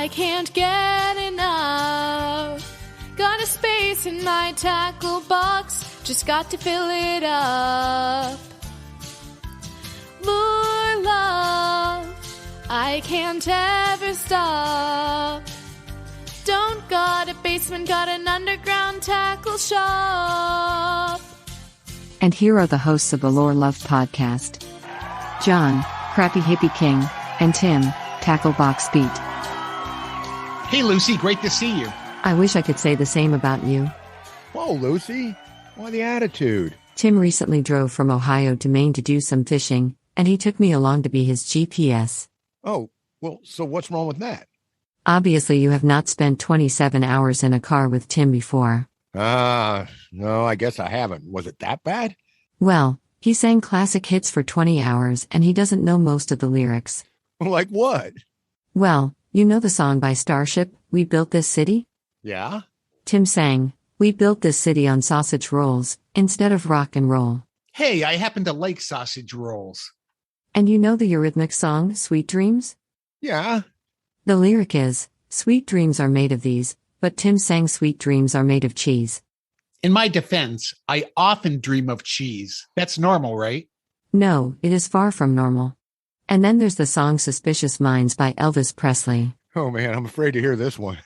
I can't get enough. Got a space in my tackle box, just got to fill it up. Lure love, I can't ever stop. Don't got a basement, got an underground tackle shop. And here are the hosts of the Lure Love podcast. John, Crappy Hippie King, and Tim, Tackle Box Beat. Hey Lucy, great to see you. I wish I could say the same about you. Whoa, Lucy. Why the attitude? Tim recently drove from Ohio to Maine to do some fishing, and he took me along to be his GPS. Oh, well, so what's wrong with that? Obviously, you have not spent 27 hours in a car with Tim before. No, I guess I haven't. Was it that bad? Well, he sang classic hits for 20 hours, and he doesn't know most of the lyrics. Like what? Well, you know the song by Starship, We Built This City? Yeah? Tim sang, We built this city on sausage rolls, instead of rock and roll. Hey, I happen to like sausage rolls. And you know the Eurythmics song, Sweet Dreams? Yeah. The lyric is, Sweet dreams are made of these, but Tim sang Sweet dreams are made of cheese. In my defense, I often dream of cheese. That's normal, right? No, it is far from normal. And then there's the song Suspicious Minds by Elvis Presley. Oh man, I'm afraid to hear this one.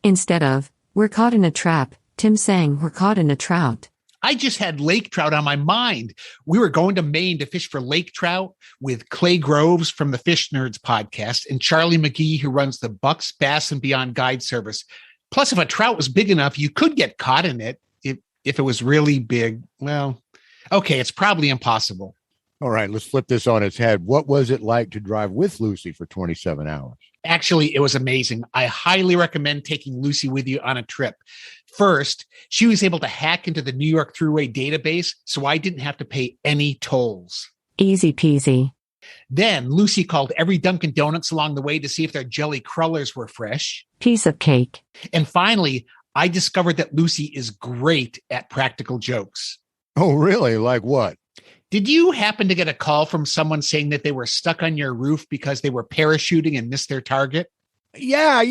Instead of, We're caught in a trap, Tim sang, We're caught in a trout. I just had lake trout on my mind. We were going to Maine to fish for lake trout with Clay Groves from the Fish Nerds podcast and Charlie McGee, who runs the Bucks, Bass, and Beyond Guide service. Plus, if a trout was big enough, you could get caught in it. If it was really big, well, okay, it's probably impossible. All right, let's flip this on its head. What was it like to drive with Lucy for 27 hours? Actually, it was amazing. I highly recommend taking Lucy with you on a trip. First, she was able to hack into the New York Thruway database, so I didn't have to pay any tolls. Easy peasy. Then Lucy called every Dunkin' Donuts along the way to see if their jelly crullers were fresh. Piece of cake. And finally, I discovered that Lucy is great at practical jokes. Oh, really? Like what? Did you happen to get a call from someone saying that they were stuck on your roof because they were parachuting and missed their target? Yeah,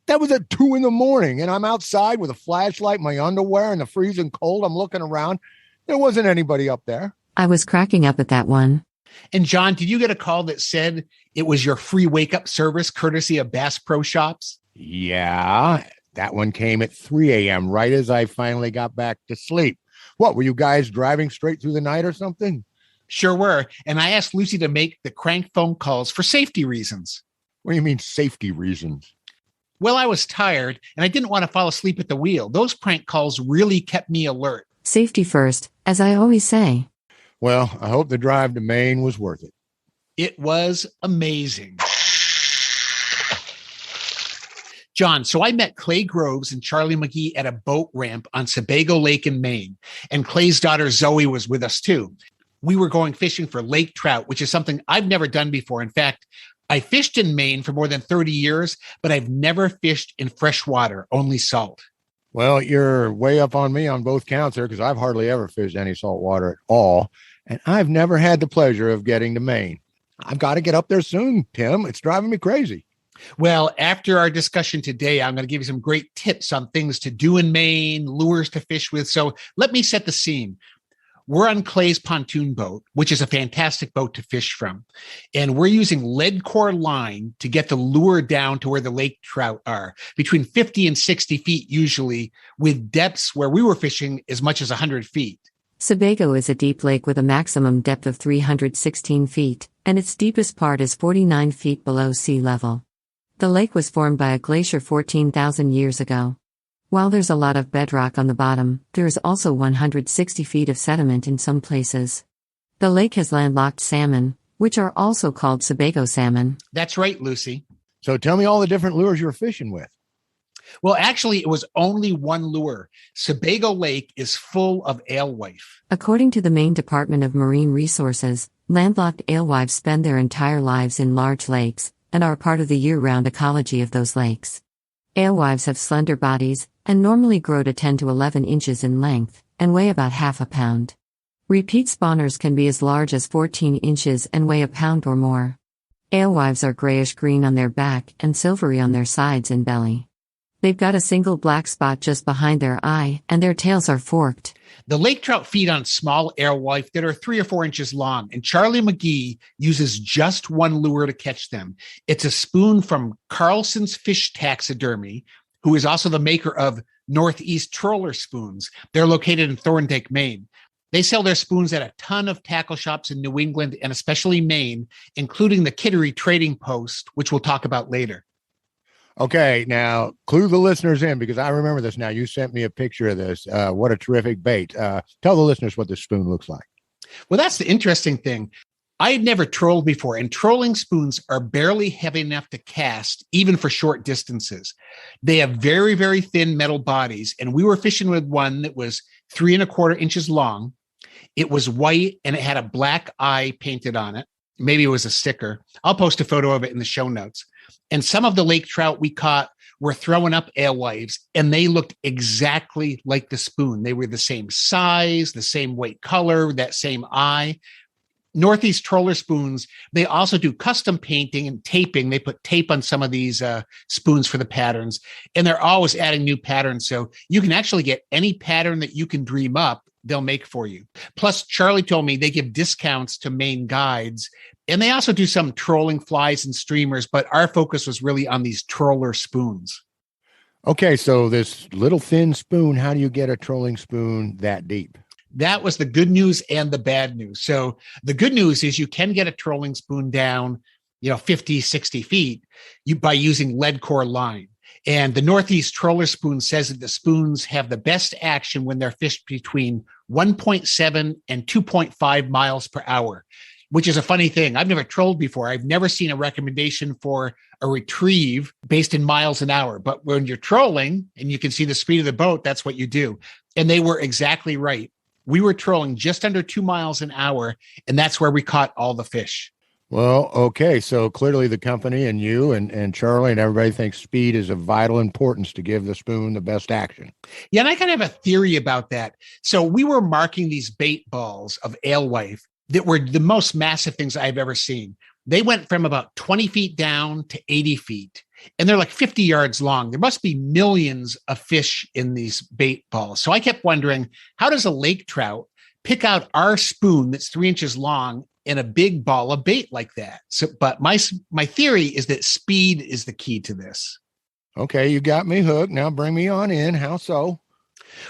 that was at 2 a.m, and I'm outside with a flashlight, my underwear, and the freezing cold. I'm looking around. There wasn't anybody up there. I was cracking up at that one. And John, did you get a call that said it was your free wake-up service courtesy of Bass Pro Shops? Yeah, that one came at 3 a.m., right as I finally got back to sleep. What, were you guys driving straight through the night or something? Sure were. And I asked Lucy to make the crank phone calls for safety reasons. What do you mean safety reasons? Well, I was tired and I didn't want to fall asleep at the wheel. Those prank calls really kept me alert. Safety first, as I always say. Well, I hope the drive to Maine was worth it. It was amazing. John, so I met Clay Groves and Charlie McGee at a boat ramp on Sebago Lake in Maine. And Clay's daughter Zoe was with us too. We were going fishing for lake trout, which is something I've never done before. In fact, I fished in Maine for more than 30 years, but I've never fished in fresh water, only salt. Well, you're way up on me on both counts there because I've hardly ever fished any salt water at all. And I've never had the pleasure of getting to Maine. I've got to get up there soon, Tim. It's driving me crazy. Well, after our discussion today, I'm going to give you some great tips on things to do in Maine, lures to fish with. So let me set the scene. We're on Clay's pontoon boat, which is a fantastic boat to fish from. And we're using lead core line to get the lure down to where the lake trout are, between 50 and 60 feet usually, with depths where we were fishing as much as 100 feet. Sebago is a deep lake with a maximum depth of 316 feet, and its deepest part is 49 feet below sea level. The lake was formed by a glacier 14,000 years ago. While there's a lot of bedrock on the bottom, there is also 160 feet of sediment in some places. The lake has landlocked salmon, which are also called Sebago salmon. That's right, Lucy. So tell me all the different lures you're fishing with. Well, actually, it was only one lure. Sebago Lake is full of alewife. According to the Maine Department of Marine Resources, landlocked alewives spend their entire lives in large lakes and are part of the year-round ecology of those lakes. Alewives have slender bodies and normally grow to 10 to 11 inches in length and weigh about half a pound. Repeat spawners can be as large as 14 inches and weigh a pound or more. Alewives are grayish-green on their back and silvery on their sides and belly. They've got a single black spot just behind their eye, and their tails are forked. The lake trout feed on small alewives that are 3 or 4 inches long, and Charlie McGee uses just one lure to catch them. It's a spoon from Carlson's Fish Taxidermy, who is also the maker of Northeast Troller Spoons. They're located in Thorndike, Maine. They sell their spoons at a ton of tackle shops in New England and especially Maine, including the Kittery Trading Post, which we'll talk about later. Okay, now clue the listeners in because I remember this now. You sent me a picture of this. What a terrific bait. Tell the listeners what this spoon looks like. Well, that's the interesting thing. I had never trolled before, and trolling spoons are barely heavy enough to cast, even for short distances. They have very, very thin metal bodies, and we were fishing with one that was 3¼ inches long. It was white, and it had a black eye painted on it. Maybe it was a sticker. I'll post a photo of it in the show notes. And some of the lake trout we caught were throwing up alewives, and they looked exactly like the spoon. They were the same size, the same white color, that same eye. Northeast Troller Spoons, they also do custom painting and taping. They put tape on some of these spoons for the patterns, and they're always adding new patterns. So you can actually get any pattern that you can dream up, they'll make for you. Plus, Charlie told me they give discounts to Maine guides, and they also do some trolling flies and streamers, but our focus was really on these troller spoons. Okay, so this little thin spoon, how do you get a trolling spoon that deep? That was the good news and the bad news. So the good news is you can get a trolling spoon down, 50, 60 feet by using lead core line. And the Northeast Troller Spoon says that the spoons have the best action when they're fished between 1.7 and 2.5 miles per hour, which is a funny thing. I've never trolled before. I've never seen a recommendation for a retrieve based in miles an hour. But when you're trolling and you can see the speed of the boat, that's what you do. And they were exactly right. We were trolling just under 2 miles an hour, and that's where we caught all the fish. Well, okay. So clearly the company and you and Charlie and everybody thinks speed is of vital importance to give the spoon the best action. Yeah, and I kind of have a theory about that. So we were marking these bait balls of alewife that were the most massive things I've ever seen. They went from about 20 feet down to 80 feet, and they're like 50 yards long. There must be millions of fish in these bait balls. So I kept wondering, how does a lake trout pick out our spoon that's 3 inches long in a big ball of bait like that? So, but my theory is that speed is the key to this. Okay, you got me hooked. Now bring me on in. How so?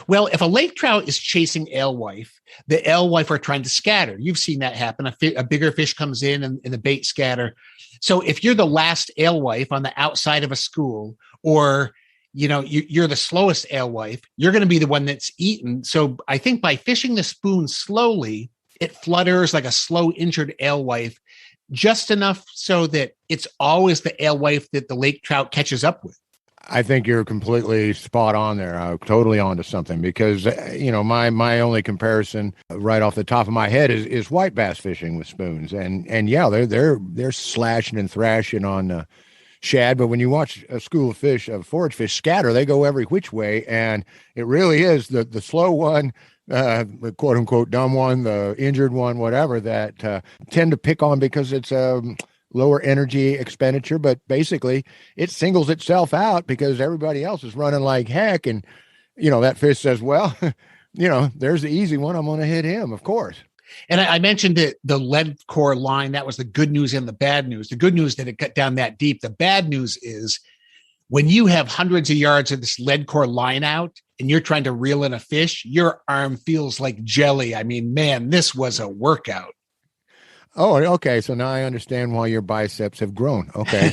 Well, if a lake trout is chasing alewife, the alewife are trying to scatter. You've seen that happen. A bigger fish comes in and the bait scatter. So if you're the last alewife on the outside of a school, or you're the slowest alewife, you're going to be the one that's eaten. So I think by fishing the spoon slowly, it flutters like a slow injured alewife, just enough so that it's always the alewife that the lake trout catches up with. I think you're completely spot on there. I'm totally onto something because, my only comparison right off the top of my head is white bass fishing with spoons. And yeah, they're slashing and thrashing on shad. But when you watch a school of fish, of forage fish scatter, they go every which way. And it really is the slow one, the quote unquote dumb one, the injured one, whatever, that tend to pick on because it's lower energy expenditure, but basically it singles itself out because everybody else is running like heck. And, that fish says, well, there's the easy one. I'm going to hit him, of course. And I mentioned that the lead core line, that was the good news and the bad news. The good news that it got down that deep. The bad news is when you have hundreds of yards of this lead core line out and you're trying to reel in a fish, your arm feels like jelly. I mean, man, this was a workout. Oh, okay. So now I understand why your biceps have grown. Okay.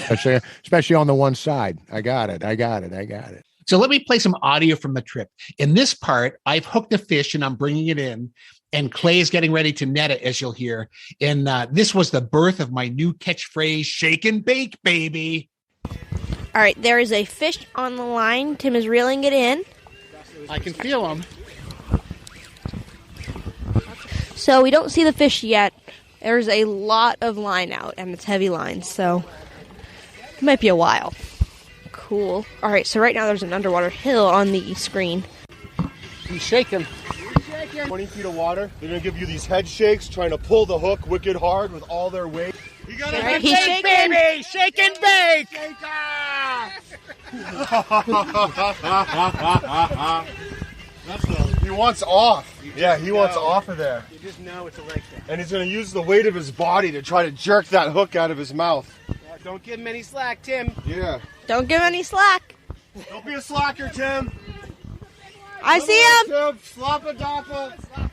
Especially on the one side. I got it. So let me play some audio from the trip. In this part, I've hooked a fish and I'm bringing it in, and Clay is getting ready to net it, as you'll hear. And this was the birth of my new catchphrase, shake and bake, baby. All right. There is a fish on the line. Tim is reeling it in. I can feel him. So we don't see the fish yet. There's a lot of line out, and it's heavy lines, so it might be a while. Cool. All right, so right now there's an underwater hill on the screen. He's shaking. 20 feet of water. They're going to give you these head shakes, trying to pull the hook wicked hard with all their weight. You Right, he's shaking. Baby, shake and bake. He wants off. He wants off of there. You just know it's a lake there. And he's going to use the weight of his body to try to jerk that hook out of his mouth. Don't give him any slack, Tim. Yeah. Don't give any slack. Don't be a slacker, Tim. I see him. Tim, sloppa doppa. All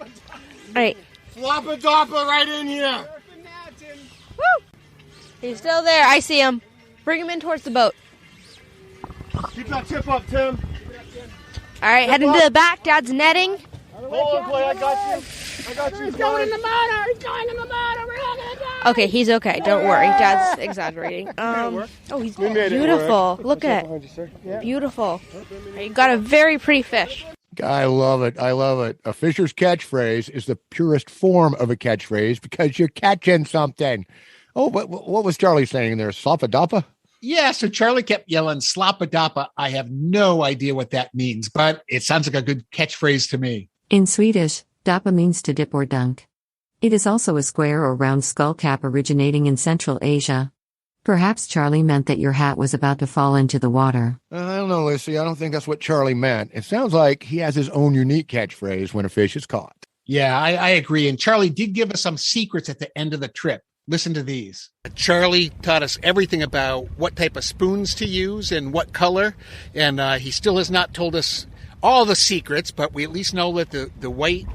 right. Sloppa doppa right in here. Woo! He's still there. I see him. Bring him in towards the boat. Keep that tip up, Tim. All right, heading to the back. Dad's netting. Hold on, Clay. I got you. He's going in the motor. He's going in the motor. We're all gonna die. Okay, he's okay. Don't worry. Dad's exaggerating. He's beautiful. Look at it. Beautiful. You got a very pretty fish. I love it. I love it. A fisher's catchphrase is the purest form of a catchphrase because you're catching something. Oh, but what was Charlie saying there? Sloppa doppa? Yeah, so Charlie kept yelling sloppa doppa. I have no idea what that means, but it sounds like a good catchphrase to me. In Swedish, doppa means to dip or dunk. It is also a square or round skull cap originating in Central Asia. Perhaps Charlie meant that your hat was about to fall into the water. I don't know, Lucy. I don't think that's what Charlie meant. It sounds like he has his own unique catchphrase when a fish is caught. Yeah, I agree. And Charlie did give us some secrets at the end of the trip. Listen to these. Charlie taught us everything about what type of spoons to use and what color. And he still has not told us all the secrets, but we at least know that the white,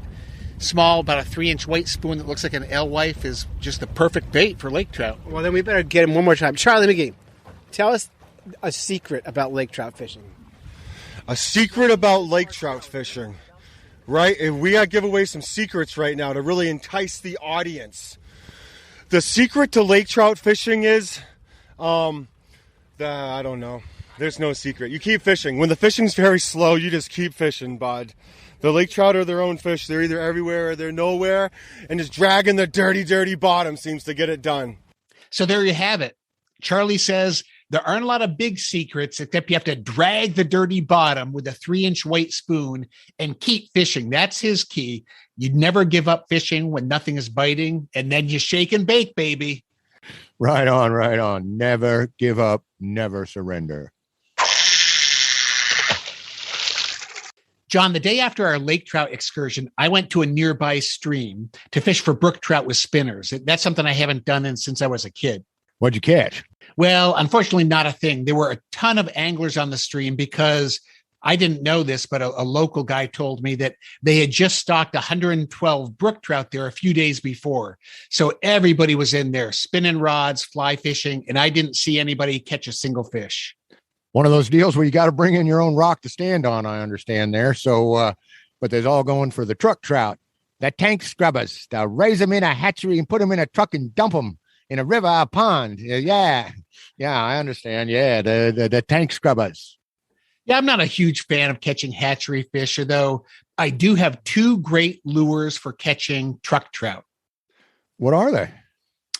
small, about a 3-inch white spoon that looks like an alewife is just the perfect bait for lake trout. Well, then we better get him one more time. Charlie McGee, tell us a secret about lake trout fishing. A secret about lake trout fishing, right? And we got to give away some secrets right now to really entice the audience. The secret to lake trout fishing is, I don't know. There's no secret. You keep fishing. When the fishing's very slow, you just keep fishing, bud. The lake trout are their own fish. They're either everywhere or they're nowhere. And just dragging the dirty, dirty bottom seems to get it done. So there you have it. Charlie says there aren't a lot of big secrets, except you have to drag the dirty bottom with a 3-inch white spoon and keep fishing. That's his key. You'd never give up fishing when nothing is biting, and then you shake and bake, baby. Right on, right on. Never give up, never surrender. John, the day after our lake trout excursion, I went to a nearby stream to fish for brook trout with spinners. That's something I haven't done since I was a kid. What'd you catch? Well, unfortunately, not a thing. There were a ton of anglers on the stream because I didn't know this, but a local guy told me that they had just stocked 112 brook trout there a few days before. So everybody was in there spinning rods, fly fishing, and I didn't see anybody catch a single fish. One of those deals where you got to bring in your own rock to stand on, I understand there. So, but there's all going for the truck trout, the tank scrubbers. They'll raise them in a hatchery and put them in a truck and dump them in a river or a pond. Yeah, I understand. Yeah, the tank scrubbers. Yeah, I'm not a huge fan of catching hatchery fish, although I do have 2 great lures for catching truck trout. What are they?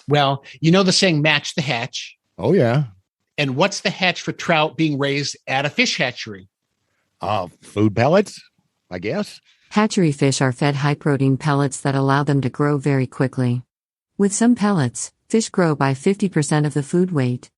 Well, you know the saying, match the hatch. Oh, yeah. And what's the hatch for trout being raised at a fish hatchery? Food pellets, I guess. Hatchery fish are fed high-protein pellets that allow them to grow very quickly. With some pellets, fish grow by 50% of the food weight.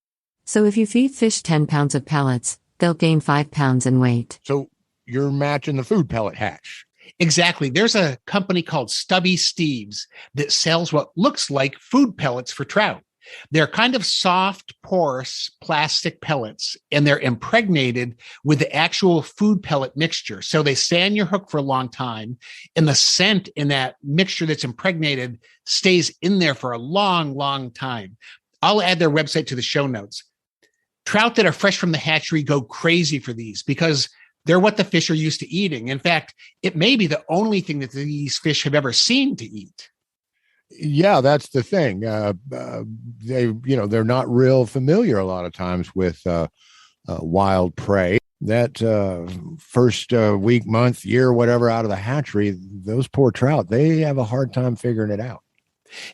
So if you feed fish 10 pounds of pellets, they'll gain 5 pounds in weight. So you're matching the food pellet hatch. Exactly. There's a company called Stubby Steve's that sells what looks like food pellets for trout. They're kind of soft, porous plastic pellets, and they're impregnated with the actual food pellet mixture. So they stay on your hook for a long time, and the scent in that mixture that's impregnated stays in there for a long, long time. I'll add their website to the show notes. Trout that are fresh from the hatchery go crazy for these because they're what the fish are used to eating. In fact, it may be the only thing that these fish have ever seen to eat. Yeah, that's the thing. They're not real familiar a lot of times with wild prey. That first week, month, year, whatever out of the hatchery, those poor trout, they have a hard time figuring it out.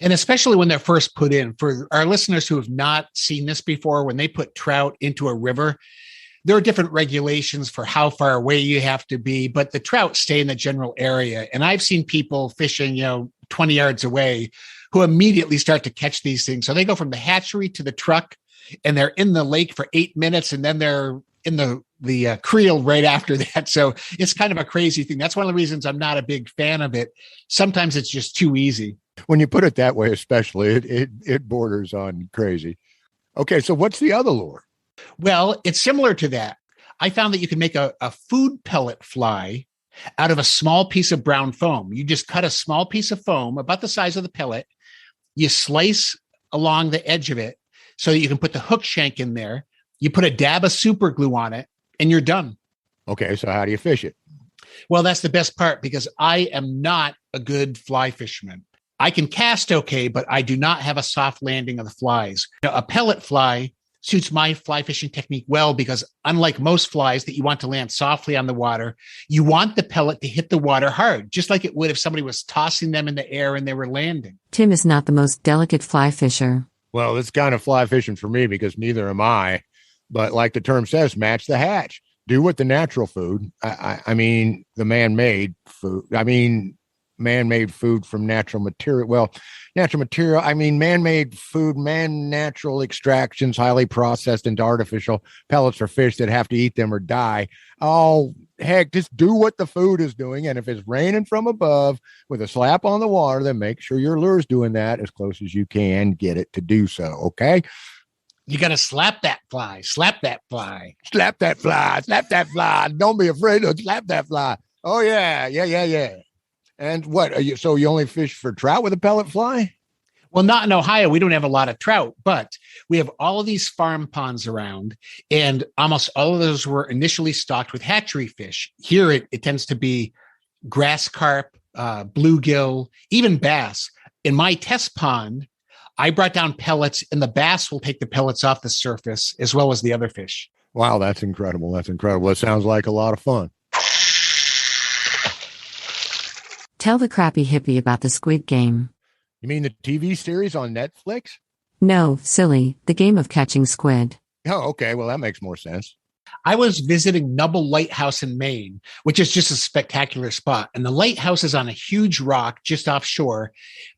And especially when they're first put in. For our listeners who have not seen this before, when they put trout into a river, there are different regulations for how far away you have to be, but the trout stay in the general area. And I've seen people fishing, 20 yards away who immediately start to catch these things. So they go from the hatchery to the truck, and they're in the lake for 8 minutes, and then they're in the creel right after that. So it's kind of a crazy thing. That's one of the reasons I'm not a big fan of it. Sometimes it's just too easy. When you put it that way, especially, it borders on crazy. Okay, so what's the other lure? Well, it's similar to that. I found that you can make a food pellet fly out of a small piece of brown foam. You just cut a small piece of foam about the size of the pellet. You slice along the edge of it so that you can put the hook shank in there. You put a dab of super glue on it, and you're done. Okay, so how do you fish it? Well, that's the best part, because I am not a good fly fisherman. I can cast okay, but I do not have a soft landing of the flies. Now, a pellet fly suits my fly fishing technique well, because unlike most flies that you want to land softly on the water, you want the pellet to hit the water hard, just like it would if somebody was tossing them in the air and they were landing. Tim is not the most delicate fly fisher. Well, it's kind of fly fishing for me, because neither am I. But like the term says, match the hatch. Do what the natural food. I mean, the man-made food. I mean, man-made food from natural material. Well, natural material. I mean, man-made food, natural extractions, highly processed into artificial pellets for fish that have to eat them or die. Oh, heck, just do what the food is doing. And if it's raining from above with a slap on the water, then make sure your lure's doing that as close as you can get it to do so. Okay. You got to slap that fly, slap that fly. Slap that fly, slap that fly. Don't be afraid to slap that fly. Oh, yeah. And what? So you only fish for trout with a pellet fly? Well, not in Ohio. We don't have a lot of trout, but we have all of these farm ponds around, and almost all of those were initially stocked with hatchery fish. Here, it tends to be grass carp, bluegill, even bass. In my test pond, I brought down pellets, and the bass will take the pellets off the surface as well as the other fish. Wow, that's incredible. That's incredible. It sounds like a lot of fun. Tell the crappy hippie about the Squid game. You mean the TV series on Netflix? No, silly, the game of catching squid. Oh, okay. Well, that makes more sense. I was visiting Nubble Lighthouse in Maine, which is just a spectacular spot. And the lighthouse is on a huge rock just offshore.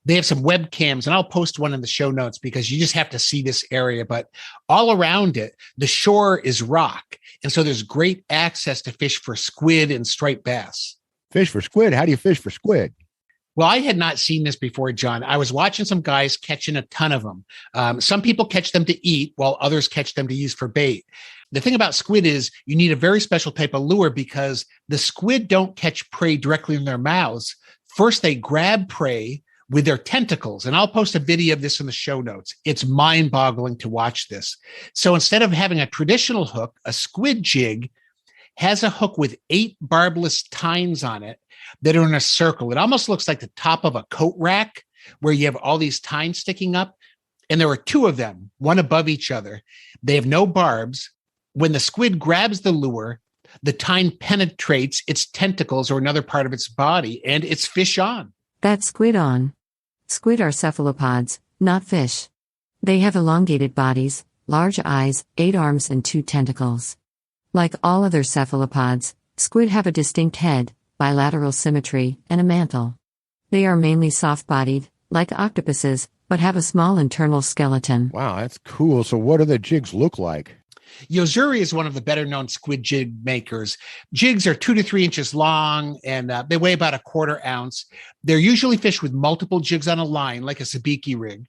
They have some webcams, and I'll post one in the show notes because you just have to see this area. But all around it, the shore is rock. And so there's great access to fish for squid and striped bass. Fish for squid? How do you fish for squid? Well, I had not seen this before, John. I was watching some guys catching a ton of them. Some people catch them to eat, while others catch them to use for bait. The thing about squid is you need a very special type of lure, because the squid don't catch prey directly in their mouths. First, they grab prey with their tentacles. And I'll post a video of this in the show notes. It's mind-boggling to watch this. So instead of having a traditional hook, a squid jig has a hook with 8 barbless tines on it that are in a circle. It almost looks like the top of a coat rack where you have all these tines sticking up. And there are 2 of them, one above each other. They have no barbs. When the squid grabs the lure, the tine penetrates its tentacles or another part of its body, and it's fish on. That's squid on. Squid are cephalopods, not fish. They have elongated bodies, large eyes, 8 arms, and 2 tentacles. Like all other cephalopods, squid have a distinct head, bilateral symmetry, and a mantle. They are mainly soft-bodied, like octopuses, but have a small internal skeleton. Wow, that's cool. So what do the jigs look like? Zuri is one of the better-known squid jig makers. Jigs are 2 to 3 inches long, and they weigh about 1/4 ounce. They're usually fished with multiple jigs on a line, like a sabiki rig.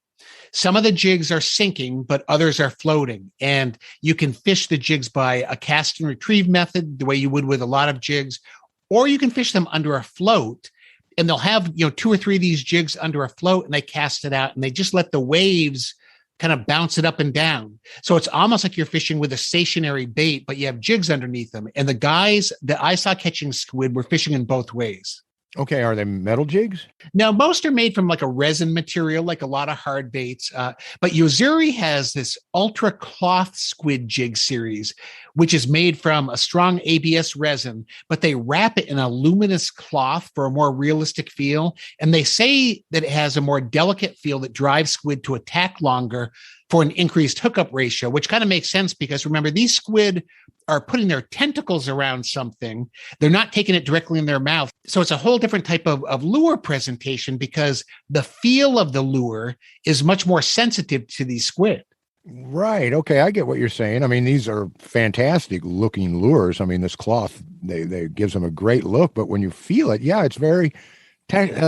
Some of the jigs are sinking, but others are floating. And you can fish the jigs by a cast and retrieve method, the way you would with a lot of jigs, or you can fish them under a float. And they'll have 2 or 3 of these jigs under a float, and they cast it out, and they just let the waves kind of bounce it up and down. So it's almost like you're fishing with a stationary bait, but you have jigs underneath them. And the guys that I saw catching squid were fishing in both ways. Okay, are they metal jigs? Now, most are made from like a resin material, like a lot of hard baits. But Zuri has this ultra cloth squid jig series, which is made from a strong ABS resin, but they wrap it in a luminous cloth for a more realistic feel. And they say that it has a more delicate feel that drives squid to attack longer for an increased hookup ratio, which kind of makes sense because remember, these squid are putting their tentacles around something. They're not taking it directly in their mouth. So it's a whole different type of lure presentation because the feel of the lure is much more sensitive to these squid. Right. Okay. I get what you're saying. I mean, these are fantastic looking lures. I mean, this cloth, they gives them a great look, but when you feel it, yeah, it's very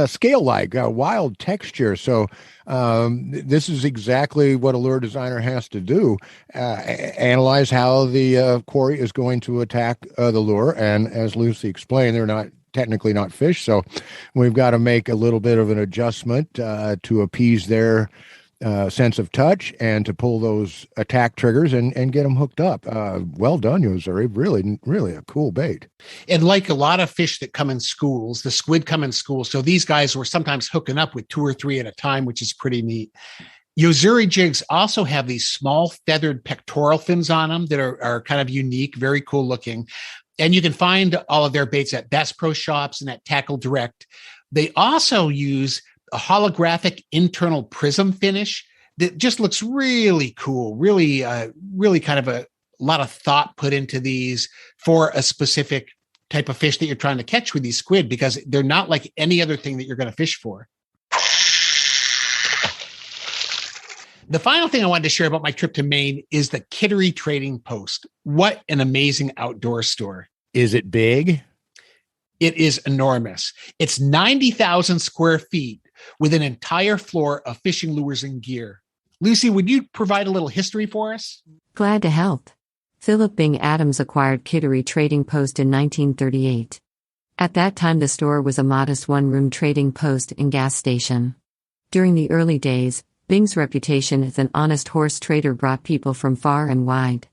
scale-like, wild texture. So this is exactly what a lure designer has to do. Analyze how the quarry is going to attack the lure. And as Lucy explained, they're not technically not fish. So we've got to make a little bit of an adjustment to appease their sense of touch and to pull those attack triggers and get them hooked up. Well done, Zuri. Really, really a cool bait. And like a lot of fish that come in schools, the squid come in schools. So these guys were sometimes hooking up with 2 or 3 at a time, which is pretty neat. Zuri jigs also have these small feathered pectoral fins on them that are kind of unique, very cool looking. And you can find all of their baits at Bass Pro Shops and at Tackle Direct. They also use a holographic internal prism finish that just looks really cool, really kind of a lot of thought put into these for a specific type of fish that you're trying to catch with these squid, because they're not like any other thing that you're going to fish for. The final thing I wanted to share about my trip to Maine is the Kittery Trading Post. What an amazing outdoor store. Is it big? It is enormous. It's 90,000 square feet with an entire floor of fishing lures and gear. Lucy, would you provide a little history for us? Glad to help. Philip Bing Adams acquired Kittery Trading Post in 1938. At that time, the store was a modest one-room trading post and gas station. During the early days, Bing's reputation as an honest horse trader brought people from far and wide.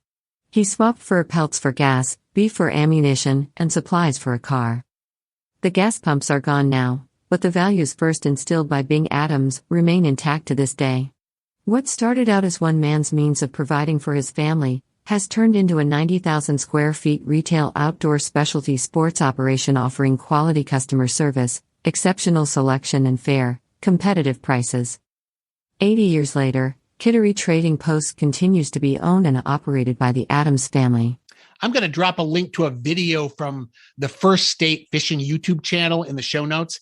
He swapped fur pelts for gas, beef for ammunition, and supplies for a car. The gas pumps are gone now, but the values first instilled by Bing Adams remain intact to this day. What started out as one man's means of providing for his family has turned into a 90,000 square feet retail outdoor specialty sports operation offering quality customer service, exceptional selection and fair, competitive prices. 80 years later, Kittery Trading Post continues to be owned and operated by the Adams family. I'm going to drop a link to a video from the First State Fishing YouTube channel in the show notes.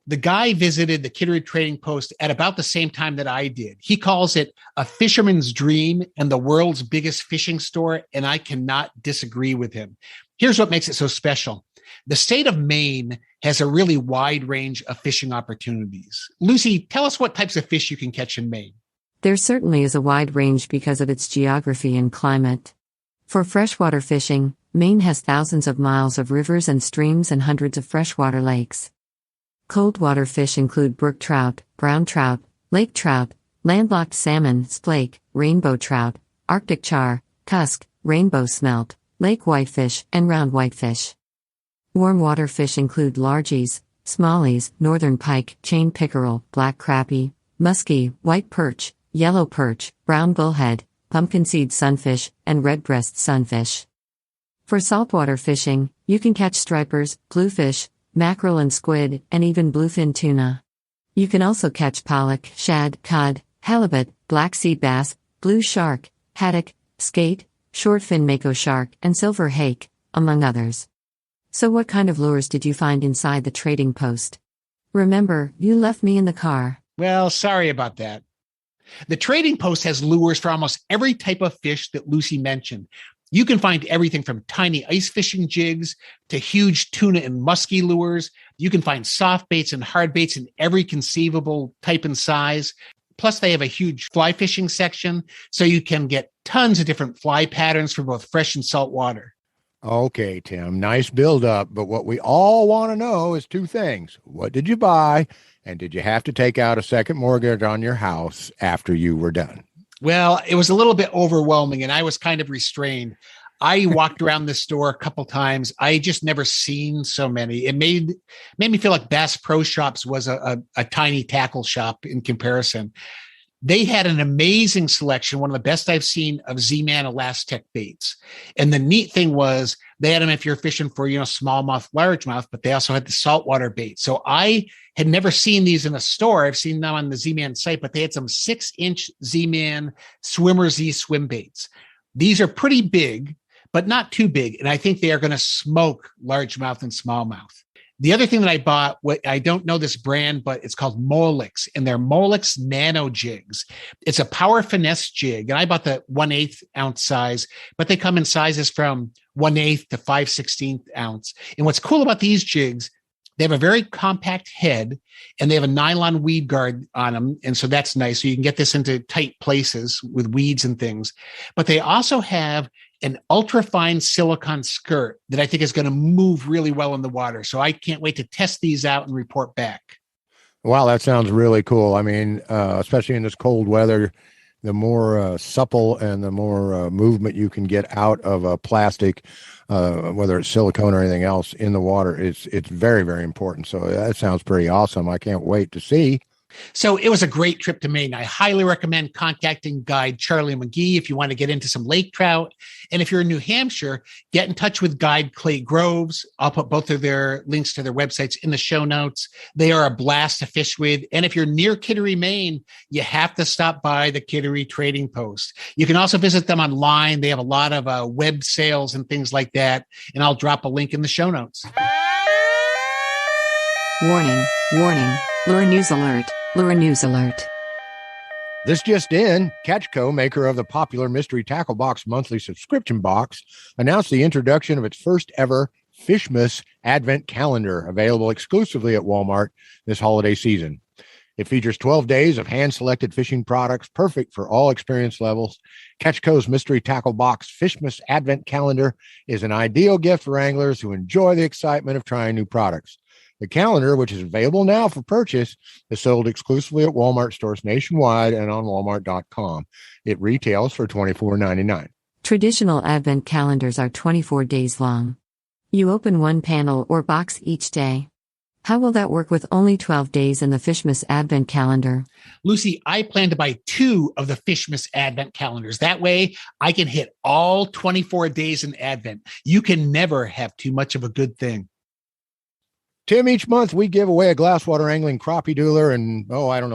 The guy visited the Kittery Trading Post at about the same time that I did. He calls it a fisherman's dream and the world's biggest fishing store, and I cannot disagree with him. Here's what makes it so special. The state of Maine has a really wide range of fishing opportunities. Lucy, tell us what types of fish you can catch in Maine. There certainly is a wide range because of its geography and climate. For freshwater fishing, Maine has thousands of miles of rivers and streams and hundreds of freshwater lakes. Coldwater fish include brook trout, brown trout, lake trout, landlocked salmon, splake, rainbow trout, Arctic char, cusk, rainbow smelt, lake whitefish, and round whitefish. Warm water fish include largies, smallies, northern pike, chain pickerel, black crappie, muskie, white perch, yellow perch, brown bullhead, pumpkin seed sunfish, and redbreast sunfish. For saltwater fishing, you can catch stripers, bluefish, mackerel and squid, and even bluefin tuna. You can also catch pollock, shad, cod, halibut, black sea bass, blue shark, haddock, skate, shortfin mako shark, and silver hake, among others. So what kind of lures did you find inside the trading post? Remember, you left me in the car. Well, sorry about that. The trading post has lures for almost every type of fish that Lucy mentioned. You can find everything from tiny ice fishing jigs to huge tuna and muskie lures. You can find soft baits and hard baits in every conceivable type and size. Plus, they have a huge fly fishing section, so you can get tons of different fly patterns for both fresh and salt water. Okay, Tim, nice build up. But what we all want to know is 2 things. What did you buy? And did you have to take out a second mortgage on your house after you were done? Well, it was a little bit overwhelming and I was kind of restrained. I walked around this store a couple times. I just never seen so many. It made me feel like Bass Pro Shops was a tiny tackle shop in comparison. They had an amazing selection, one of the best I've seen, of Z-Man Elaztech baits. And the neat thing was they had them if you're fishing for, smallmouth, largemouth, but they also had the saltwater bait. So I had never seen these in a store. I've seen them on the Z-Man site, but they had some 6-inch Z-Man SwummerZ swim baits. These are pretty big, but not too big. And I think they are going to smoke largemouth and smallmouth. The other thing that I bought, I don't know this brand, but it's called Molix, and they're Molix Nano Jigs. It's a power finesse jig, and I bought the 1/8 ounce size, but they come in sizes from 1/8 to 5/16 ounce. And what's cool about these jigs, they have a very compact head, and they have a nylon weed guard on them, and so that's nice. So you can get this into tight places with weeds and things. But they also have an ultra-fine silicone skirt that I think is going to move really well in the water. So I can't wait to test these out and report back. Wow, that sounds really cool. I mean, especially in this cold weather, the more supple and the more movement you can get out of a plastic, whether it's silicone or anything else in the water, it's very, very important. So that sounds pretty awesome. I can't wait to see. So it was a great trip to Maine. I highly recommend contacting guide Charlie McGee if you want to get into some lake trout. And if you're in New Hampshire, get in touch with guide Clay Groves. I'll put both of their links to their websites in the show notes. They are a blast to fish with. And if you're near Kittery, Maine, you have to stop by the Kittery Trading Post. You can also visit them online. They have a lot of web sales and things like that. And I'll drop a link in the show notes. Warning, warning, lure news alert, lure news alert. This just in, Catchco, maker of the popular Mystery Tackle Box monthly subscription box, announced the introduction of its first ever Fishmas Advent Calendar, available exclusively at Walmart this holiday season. It features 12 days of hand-selected fishing products, perfect for all experience levels. Catchco's Mystery Tackle Box Fishmas Advent Calendar is an ideal gift for anglers who enjoy the excitement of trying new products. The calendar, which is available now for purchase, is sold exclusively at Walmart stores nationwide and on Walmart.com. It retails for $24.99. Traditional Advent calendars are 24 days long. You open one panel or box each day. How will that work with only 12 days in the Fishmas Advent Calendar? Lucy, I plan to buy 2 of the Fishmas Advent calendars. That way, I can hit all 24 days in Advent. You can never have too much of a good thing. Tim, each month we give away a Glasswater Angling crappie dooler and,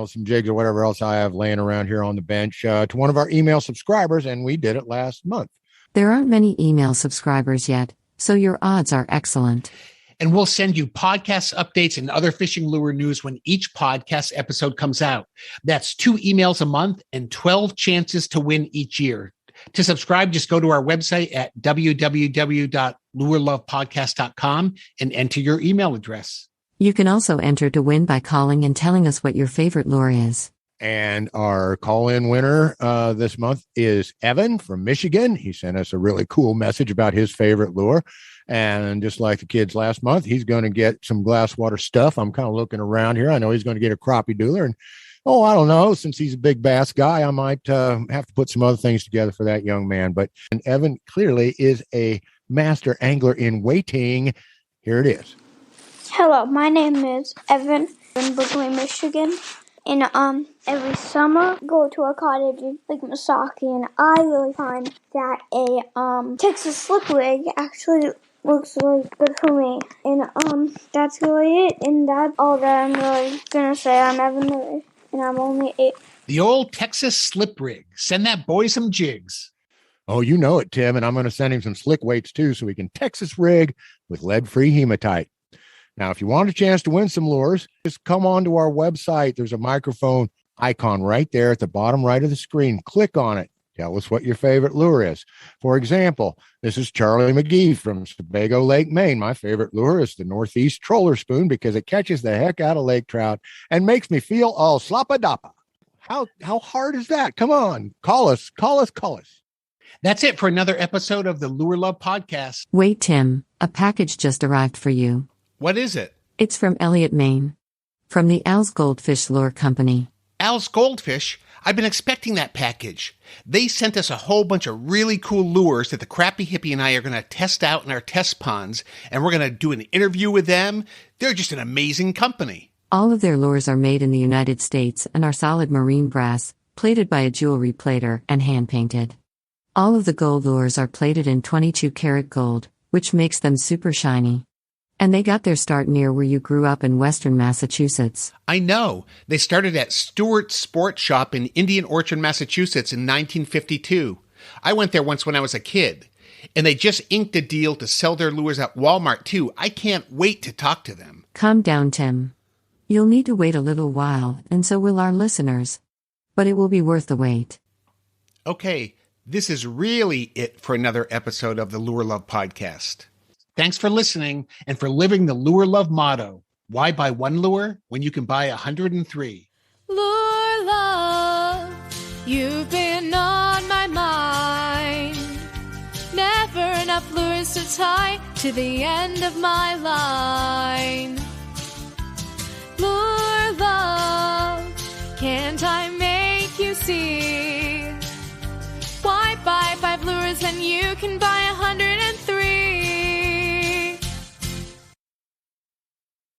some jigs or whatever else I have laying around here on the bench to one of our email subscribers, and we did it last month. There aren't many email subscribers yet, so your odds are excellent. And we'll send you podcast updates and other fishing lure news when each podcast episode comes out. That's 2 emails a month and 12 chances to win each year. To subscribe, just go to our website at www.lurelovepodcast.com and enter your email address. You can also enter to win by calling and telling us what your favorite lure is. And our call-in winner this month is Evan from Michigan. He sent us a really cool message about his favorite lure. And just like the kids last month, he's going to get some Glasswater stuff. I'm kind of looking around here. I know he's going to get a crappie dooler. And I don't know. Since he's a big bass guy, I might have to put some other things together for that young man. But Evan clearly is a master angler in waiting. Here it is. Hello, my name is Evan from Berkeley, Michigan. And every summer, go to a cottage in Lake Misaki, and I really find that a Texas slip rig actually looks really good for me. And that's really it. And that's all that I'm really gonna say. I'm Evan Miller, and I'm only 8. The old Texas slip rig. Send that boy some jigs. Oh, you know it, Tim. And I'm going to send him some slick weights too, so we can Texas rig with lead-free hematite. Now, if you want a chance to win some lures, just come on to our website. There's a microphone icon right there at the bottom right of the screen. Click on it. Tell us what your favorite lure is. For example, this is Charlie McGee from Sebago Lake, Maine. My favorite lure is the Northeast Troller Spoon because it catches the heck out of lake trout and makes me feel all sloppa doppa. How hard is that? Come on. Call us. That's it for another episode of the Lure Love Podcast. Wait, Tim, a package just arrived for you. What is it? It's from Elliott, Maine. From the Al's Goldfish Lure Company. Al's Goldfish? I've been expecting that package. They sent us a whole bunch of really cool lures that the Crappy Hippie and I are going to test out in our test ponds, and we're going to do an interview with them. They're just an amazing company. All of their lures are made in the United States and are solid marine brass, plated by a jewelry plater, and hand-painted. All of the gold lures are plated in 22-karat gold, which makes them super shiny. And they got their start near where you grew up in western Massachusetts. I know. They started at Stewart's Sports Shop in Indian Orchard, Massachusetts in 1952. I went there once when I was a kid. And they just inked a deal to sell their lures at Walmart, too. I can't wait to talk to them. Calm down, Tim. You'll need to wait a little while, and so will our listeners. But it will be worth the wait. Okay, this is really it for another episode of the Lure Love Podcast. Thanks for listening and for living the Lure Love motto. Why buy one lure when you can buy 103? Lure Love, you've been on my mind. Never enough lures to tie to the end of my line. Lure Love, can't I make you see?